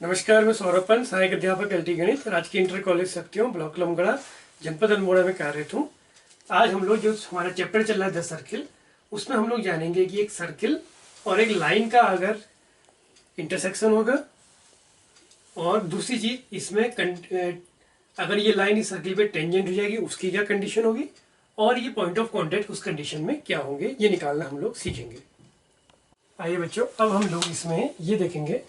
नमस्कार, मैं सौरभ पंत, सहायक अध्यापक एलटी गणित, राजकीय इंटर कॉलेज सत्यों, ब्लॉक लमगड़ा, जनपद अल्मोड़ा में कार्यरत हूँ। आज हम लोग जो हमारा चैप्टर चल रहा है द सर्किल, उसमें हम लोग जानेंगे कि एक सर्किल और एक लाइन का अगर इंटरसेक्शन होगा और दूसरी चीज इसमें अगर ये लाइन इस सर्किल पे टेंजेंट हो जाएगी उसकी क्या कंडीशन होगी और ये पॉइंट ऑफ कॉन्टैक्ट उस कंडीशन में क्या होंगे, ये निकालना हम लोग सीखेंगे। आइए बच्चों, अब हम लोग इसमें ये देखेंगे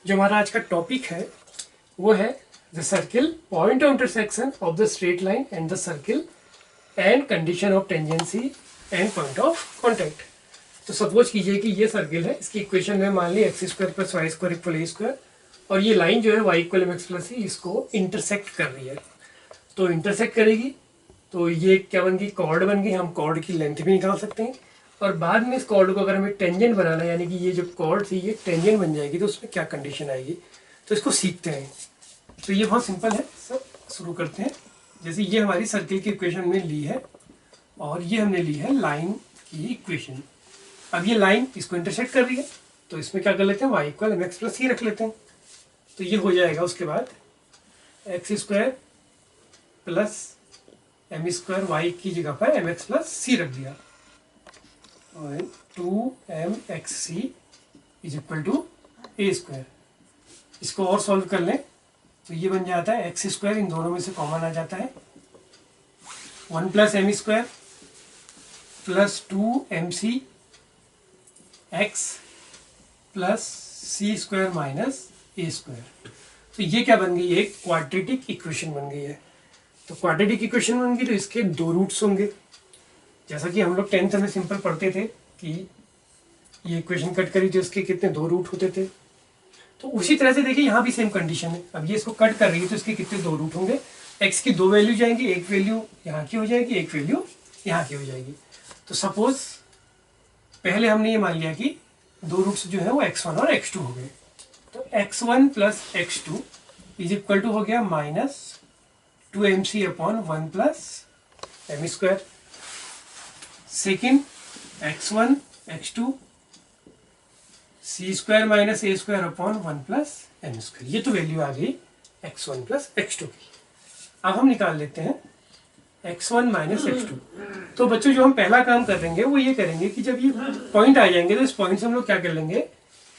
जो हमारा आज का टॉपिक है वो है the circle, point of intersection of the straight line and the circle and condition of tangency and point of contact. तो सपोज कीजिए कि ये सर्किल है, इसकी इक्वेशन में मान ली X square plus Y square equal A square, और ये लाइन जो है Y equal M X plus C इसको इंटरसेक्ट कर रही है। तो इंटरसेक्ट करेगी तो ये क्या बन गई, कॉर्ड बन गई। हम कॉर्ड की लेंथ भी निकाल सकते हैं और बाद में इस कॉर्ड को अगर हमें टेंजेंट बनाना है, यानी कि ये जो कॉर्ड थी ये टेंजेंट बन जाएगी, तो उसमें क्या कंडीशन आएगी, तो इसको सीखते हैं। तो ये बहुत सिंपल है, सब शुरू करते हैं। जैसे ये हमारी सर्किल की इक्वेशन में ली है और ये हमने ली है लाइन की इक्वेशन। अब ये लाइन इसको इंटरसेक्ट कर रही है तो इसमें क्या कर लेते हैं, Y equal M X plus C रख लेते हैं। तो ये हो जाएगा, उसके बाद X square plus M square Y की जगह पर एम एक्स प्लस सी रख दिया और 2mxc is equal to A square. इसको और सॉल्व कर लें तो ये बन जाता है एक्स स्क्वायर, इन दोनों में से कॉमन आ जाता है, 1 plus M square plus 2mc X plus C square minus A square. तो ये क्या बन गई, एक क्वाड्रेटिक इक्वेशन बन गई है। तो क्वाड्रेटिक इक्वेशन बन गई तो इसके दो रूट्स होंगे। जैसा कि हम लोग 10th में सिंपल पढ़ते थे कि ये इक्वेशन कट करी तो इसके कितने दो रूट होते थे, तो उसी तरह से देखिए यहाँ भी सेम कंडीशन है। अब ये इसको कट कर रही है तो इसके कितने दो रूट होंगे, एक्स की दो वैल्यू जाएंगी, एक वैल्यू यहाँ की हो जाएगी, एक वैल्यू यहाँ की हो जाएगी। तो सपोज पहले हमने ये मान लिया कि दो रूट्स जो है वो x1 और x2 हो गए, तो x1 plus x2 is equal to हो गया minus 2mc upon 1 plus M square. Second x1 x2 C square minus A square upon 1 plus M square. ये तो वैल्यू आ गई x1 प्लस x2 की। अब हम निकाल लेते हैं x1 माइनस x2। तो बच्चों जो हम पहला काम करेंगे वो ये करेंगे कि जब ये पॉइंट आ जाएंगे तो इस पॉइंट से हम लोग क्या कर लेंगे,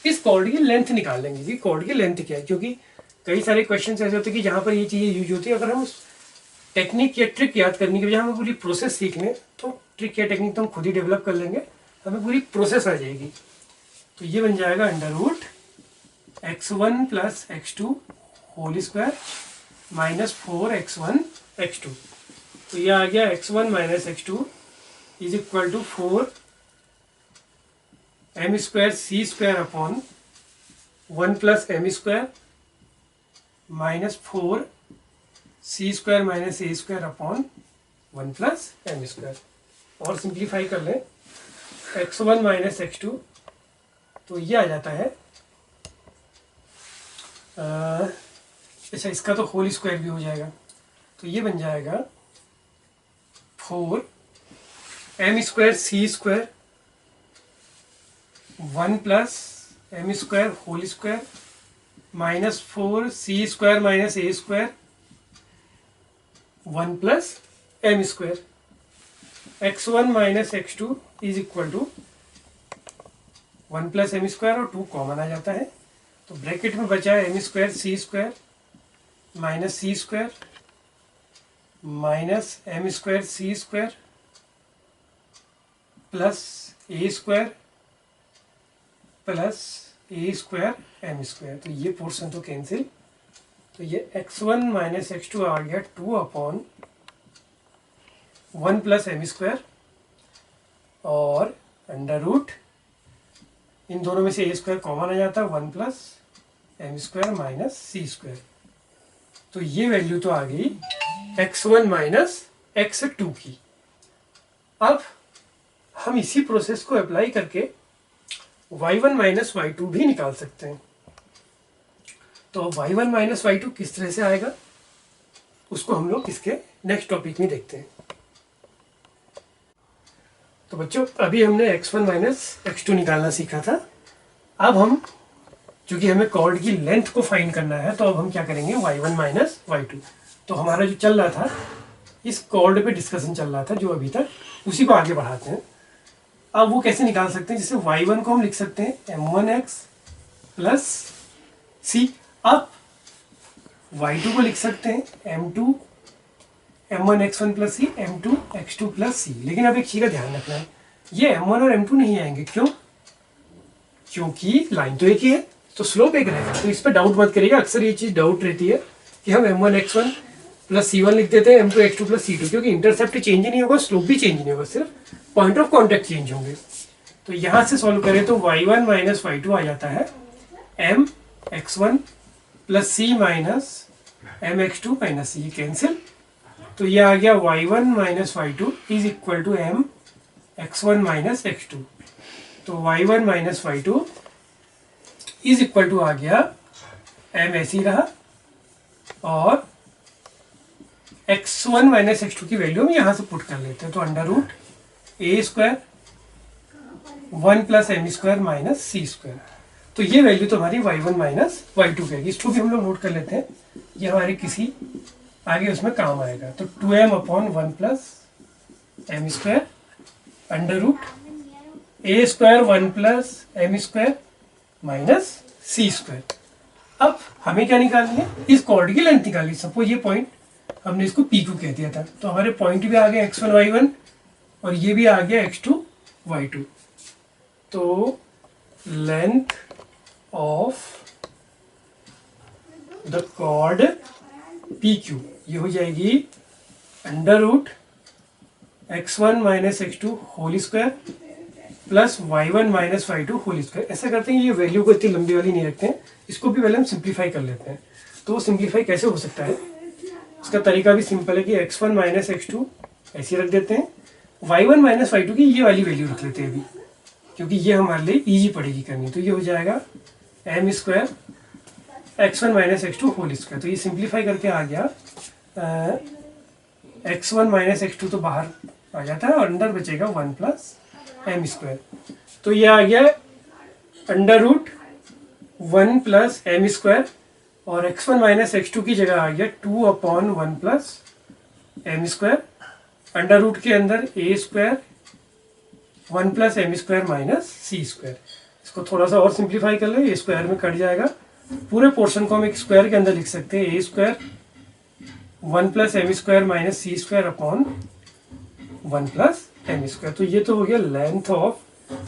इस कॉर्ड की लेंथ निकाल लेंगे कि कॉर्ड की लेंथ क्या है। क्योंकि कई सारे क्वेश्चन ऐसे होते हैं कि जहाँ पर ये चीज़ें यूज होती है, अगर हम टेक्निक या ट्रिक याद करने के बजाय हमें पूरी प्रोसेस सीखने, तो ट्रिक या टेक्निक तो हम खुद ही डेवलप कर लेंगे, हमें पूरी प्रोसेस आ जाएगी। तो ये बन जाएगा under root x1 plus x2 whole square minus 4x1 x2। तो ये आ गया x1 minus x2 is equal to 4 M square C square upon 1 plus M square minus 4 C square minus A square upon 1 plus M square. और simplify कर लें x1 minus x2, तो ये आ जाता है अच्छा, इसका तो होल स्क्वायर भी हो जाएगा, तो ये बन जाएगा 4 M square C square 1 plus M square whole square minus 4 C square minus A square 1 plus M square. x1 minus x2 is equal to 1 plus M square और 2 कॉमन आ जाता है, तो ब्रैकेट में बचा है M square C square minus C square minus M square C square plus ए square plus ए square m square. तो ये portion तो कैंसिल, तो ये x1 माइनस x2 आ गया 2 अपॉन 1 प्लस एम स्क्वायर और अंडर रूट इन दोनों में से ए स्क्वायर कॉमन आ जाता है 1 plus M square minus C square. तो ये वैल्यू तो आ गई x1 माइनस x2 की। अब हम इसी प्रोसेस को अप्लाई करके y1 माइनस y2 भी निकाल सकते हैं। तो y1 माइनस y2 किस तरह से आएगा उसको हम लोग इसके नेक्स्ट टॉपिक में देखते हैं। तो बच्चों अभी हमने x1 माइनस x2 निकालना सीखा था। अब हम क्योंकि हमें कॉर्ड की लेंथ को फाइंड करना है, तो अब हम क्या करेंगे, y1 माइनस y2। तो हमारा जो चल रहा था, इस कॉर्ड पे डिस्कशन चल रहा था जो अभी तक, उसी को आगे बढ़ाते हैं। अब वो कैसे निकाल सकते हैं, जैसे y1 को हम लिख सकते हैं m1x प्लस सी। अब y2 को लिख सकते हैं m1x1 प्लस सी, m2x2 प्लस सी। लेकिन अब एक चीज़ का ध्यान रखना है, ये m1 और m2 नहीं आएंगे। क्यों? क्योंकि लाइन तो एक ही है, तो स्लोप एक रहेगा। तो इस पर डाउट मत करिएगा, अक्सर ये चीज़ डाउट रहती है कि हम m1x1 प्लस c1 लिख देते हैं, m2x2 प्लस c2, क्योंकि इंटरसेप्ट चेंज नहीं होगा, स्लोप भी चेंज नहीं होगा, सिर्फ पॉइंट ऑफ कॉन्टैक्ट चेंज होंगे। तो यहाँ से सॉल्व करें तो y1 माइनस y2 आ जाता है mx1 plus c minus mx2 minus c, cancel. तो ये आ गया y1 minus y2 is equal to mx1 minus x2। तो y1 minus y2 is equal to आ गया m ऐसे ही रहा, और x1 माइनस x2 की वैल्यू हम यहाँ से पुट कर लेते हैं। तो under root A square 1 plus M square minus C square. तो ये वैल्यू तो हमारी y1 माइनस y2 की है। इसको भी हम लोग नोट कर लेते हैं, ये हमारे किसी आगे उसमें काम आएगा। तो 2m upon 1 plus M square under root A square 1 plus M square minus C square. अब हमें क्या निकालनी है, इस कॉर्ड की लेंथ निकालनी। सपोज ये पॉइंट हमने इसको P2 कह दिया था, तो हमारे पॉइंट भी आ गया x1 y1 और ये भी आ गया x2 y2। तो length of the chord PQ ये हो जाएगी under root x1 minus x2 whole square plus y1 minus y2 whole square. ऐसा करते हैं, ये वैल्यू को इतनी लंबी वाली नहीं रखते हैं, इसको भी पहले हम सिंप्लीफाई कर लेते हैं। तो वो सिंप्लीफाई कैसे हो सकता है, इसका तरीका भी सिंपल है कि x1 माइनस x2 ऐसे रख देते हैं, y1 माइनस y2 की ये वाली वैल्यू रख लेते हैं अभी, क्योंकि ये हमारे लिए ईजी पड़ेगी करनी। तो ये हो जाएगा m square x1 minus x2 whole square. तो ये सिंप्लीफाई करके आ गया x1 माइनस x2 तो बाहर आ जाता है और अंदर बचेगा 1 प्लस एम स्क्वायर। तो ये आ गया under root 1 plus M square, और x1 माइनस x2 की जगह आ गया 2 upon 1 plus M square under root के अंदर A square 1 plus M square minus C square. इसको थोड़ा सा और सिंप्लीफाई कर ले, ए स्क्वायर में कट जाएगा, पूरे पोर्शन को हम एक स्क्वायर के अंदर लिख सकते हैं, A square 1 plus M square minus C square upon 1 plus M square. तो ये तो हो गया length of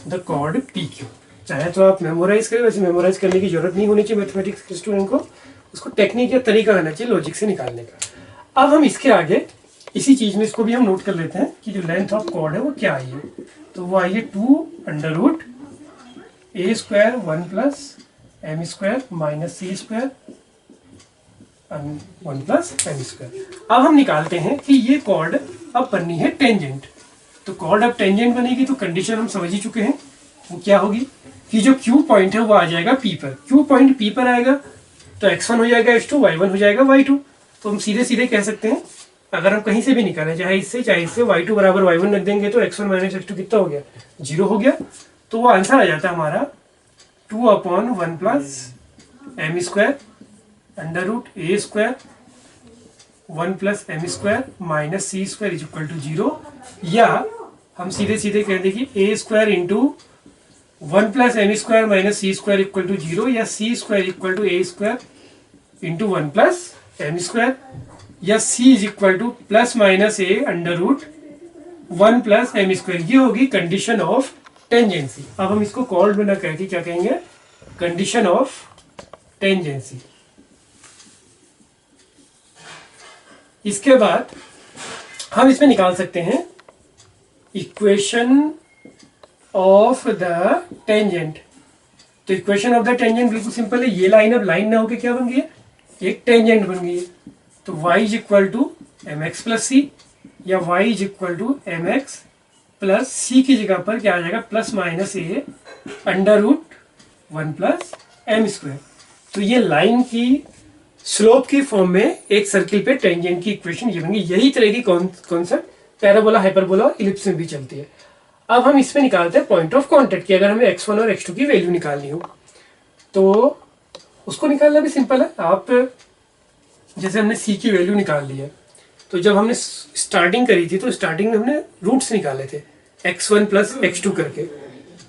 the chord PQ। चाहे तो आप मेमोराइज करें, वैसे मेमोराइज करने की जरूरत नहीं होनी चाहिए मैथमेटिक्स के स्टूडेंट को, उसको टेक्निक या तरीका आना चाहिए लॉजिक से निकालने का। अब हम इसके आगे इसी चीज में इसको भी हम नोट कर लेते हैं कि जो लेंथ ऑफ कॉर्ड है वो क्या आई है। तो वो आई है 2 under root A square 1 plus M square minus C square 1 plus M square. अब हम निकालते हैं कि ये कॉर्ड अब बननी है टेंजेंट। तो कॉर्ड अब टेंजेंट बनेगी, तो कंडीशन हम समझ ही चुके हैं, वो क्या होगी कि जो Q पॉइंट है वो आ जाएगा P पर। Q पॉइंट P पर आएगा तो x1 हो जाएगा x2, y1 हो जाएगा y2। तो हम सीधे सीधे कह सकते हैं, अगर हम कहीं से भी निकालें, चाहे इससे y2 बराबर y1 रख देंगे तो x1 माइनस x2 कितना हो गया, 0 हो गया। तो वो आंसर आ जाता है हमारा 2 upon 1 plus M square under root A square 1 plus M square minus C square is equal to 0। या हम सीधे सीधे कह दें कि A square into 1 plus M square minus C square equal to 0, या C square equal to A square into 1 plus M square, या C is equal to plus minus A under root 1 plus M square. ये होगी condition of tangency. अब हम इसको cord में ना कह के क्या कहेंगे, कंडीशन ऑफ टेंजेंसी। इसके बाद हम इसमें निकाल सकते हैं इक्वेशन ऑफ द टेंजेंट। तो इक्वेशन ऑफ द टेंजेंट बिल्कुल सिंपल है, ये लाइन अब लाइन ना होकर क्या बन गई है, एक टेंजेंट बन गई है। तो y is equal to M X plus C, या y is equal to M X plus C की जगह पर क्या आ जाएगा, plus minus A under root 1 plus M square. तो ये लाइन की स्लोप की फॉर्म में एक सर्किल पे टेंजेंट की इक्वेशन ये बनेगी। यही तरह की कॉन्सेप्ट पैराबोला, हाइपरबोला और इलिप्स में भी चलती है। अब हम इसमें निकालते हैं पॉइंट ऑफ कांटेक्ट की, अगर हमें x1 और x2 की वैल्यू निकालनी हो। तो उसको निकालना भी सिंपल है। आप जैसे हमने सी की वैल्यू निकाल ली है, तो जब हमने स्टार्टिंग करी थी तो स्टार्टिंग में हमने रूट्स निकाले थे x1 प्लस x2 करके।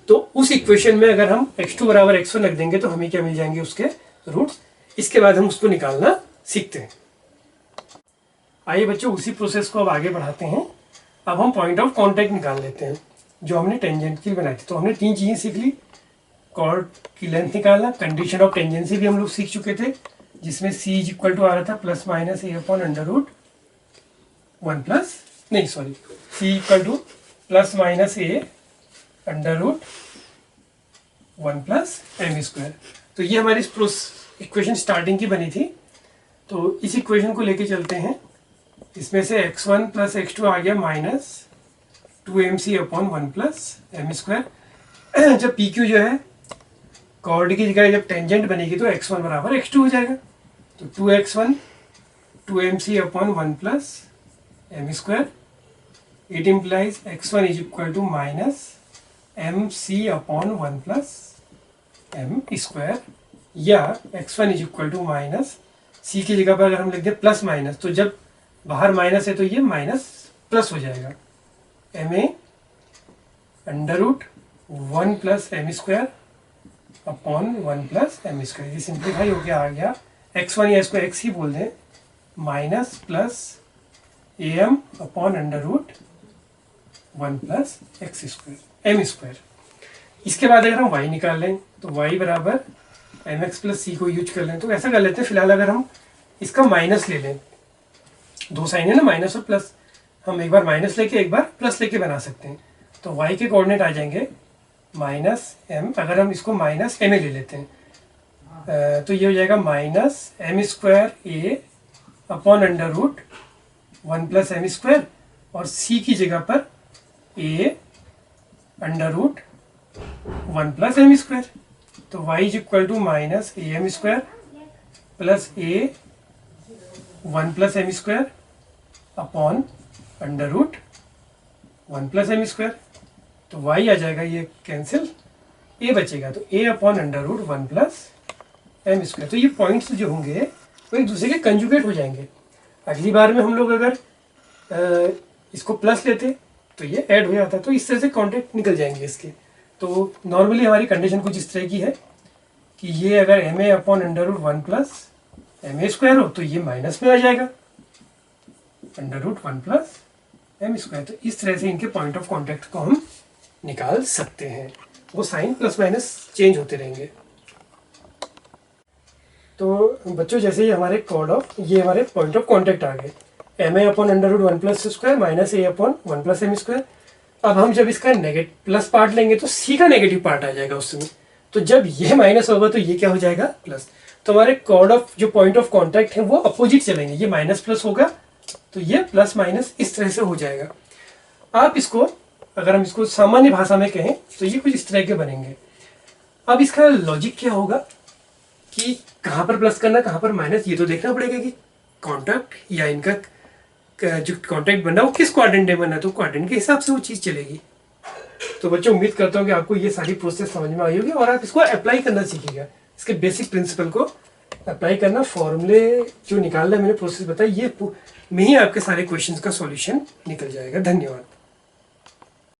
तो उस इक्वेशन में अगर हम x2 बराबर x1 रख देंगे तो हमें क्या मिल जाएंगे, उसके रूट्स। इसके बाद हम उसको निकालना सीखते हैं। आइए बच्चों, उसी प्रोसेस को अब आगे बढ़ाते हैं। अब हम पॉइंट ऑफ कांटेक्ट निकाल लेते हैं जो हमने टेंजेंट की बनाई थी। तो हमने 3 चीज़ें सीख ली, कॉर्ड की लेंथ निकालना, कंडीशन ऑफ टेंजेंसी भी हम लोग सीख चुके थे, जिसमें c इज इक्वल टू आ रहा था plus minus a upon under root c equal to plus minus a under root 1 plus M square. तो ये हमारी इक्वेशन स्टार्टिंग की बनी थी। तो इस इक्वेशन को लेके चलते हैं। इसमें से x1 प्लस x2 आ गया minus 2mc upon 1 plus M square. जब PQ जो है कॉर्ड की जगह जब टेंजेंट बनेगी तो x1 बराबर x2 हो जाएगा। तो 2x1 2mc upon 1 plus M square. It implies x1 is equal to minus mc upon 1 plus M square, या x1 is equal to minus c की जगह पर अगर हम लिख दें प्लस माइनस, तो जब बाहर माइनस है तो ये माइनस प्लस हो जाएगा, ma under root 1 plus M square upon 1 plus M square. ये सिंप्लीफाई हो गया, आ गया x1 या इसको x ही बोल दें, minus plus am upon under root 1 plus x square m square. इसके बाद अगर हम y निकाल लें तो y बराबर mx प्लस सी को यूज कर लें। तो ऐसा कर लेते हैं, फिलहाल अगर हम इसका माइनस ले लें, दो साइन है ना, माइनस और प्लस, हम एक बार माइनस लेके एक बार प्लस लेके बना सकते हैं। तो y के कोऑर्डिनेट आ जाएंगे माइनस m, अगर हम इसको माइनस ma ले लेते हैं तो ये हो जाएगा minus M square A upon under root 1 plus M square, और c की जगह पर a under root 1 plus M square. तो y is equal to minus A M square plus a 1 plus M square upon under root 1 plus M square. तो y आ जाएगा, ये cancel, a बचेगा, तो a upon under root 1 plus M square. तो ये points जो होंगे वो एक दूसरे के कंजुगेट हो जाएंगे। अगली बार में हम लोग अगर इसको प्लस लेते तो ये ऐड हो जाता, तो इस तरह से कॉन्टेक्ट निकल जाएंगे इसके। तो नॉर्मली हमारी कंडीशन कुछ इस तरह की है कि ये अगर ma upon under root 1 plus m a square हो तो ये माइनस में आ जाएगा under root 1 plus M square. तो इस तरह से इनके पॉइंट ऑफ कॉन्टेक्ट को हम निकाल सकते हैं, वो साइन प्लस माइनस चेंज होते रहेंगे। तो बच्चों, जैसे ही हमारे ये हमारे पॉइंट ऑफ कॉन्टेक्ट आ गए, m a upon under root 1 plus square minus a upon 1 plus M square. अब हम जब इसका नेगेटिव प्लस पार्ट लेंगे तो सी का नेगेटिव पार्ट आ जाएगा उस समय। तो जब ये माइनस होगा तो ये क्या हो जाएगा, प्लस। तो हमारे कॉर्ड ऑफ जो पॉइंट ऑफ कॉन्टैक्ट है वो अपोजिट चलेंगे, ये माइनस प्लस होगा तो ये प्लस माइनस इस तरह से हो जाएगा। आप इसको, अगर हम इसको सामान्य भाषा में कहें तो ये कुछ इस तरह के बनेंगे। अब इसका लॉजिक क्या होगा कि कहाँ पर प्लस करना, कहाँ पर माइनस, ये तो देखना पड़ेगा कि कॉन्टैक्ट या इनका जो कॉन्टैक्ट बनना वो किस क्वाड्रेंट में बनना है, तो क्वाड्रेंट के हिसाब से वो चीज़ चलेगी। तो बच्चों, उम्मीद करता हूँ कि आपको ये सारी प्रोसेस समझ में आई होगी और आप इसको अप्लाई करना सीखिएगा। इसके बेसिक प्रिंसिपल को अप्लाई करना, फॉर्मूले जो निकालना मैंने प्रोसेस बताई, ये में ही आपके सारे क्वेश्चंस का सॉल्यूशन निकल जाएगा। धन्यवाद।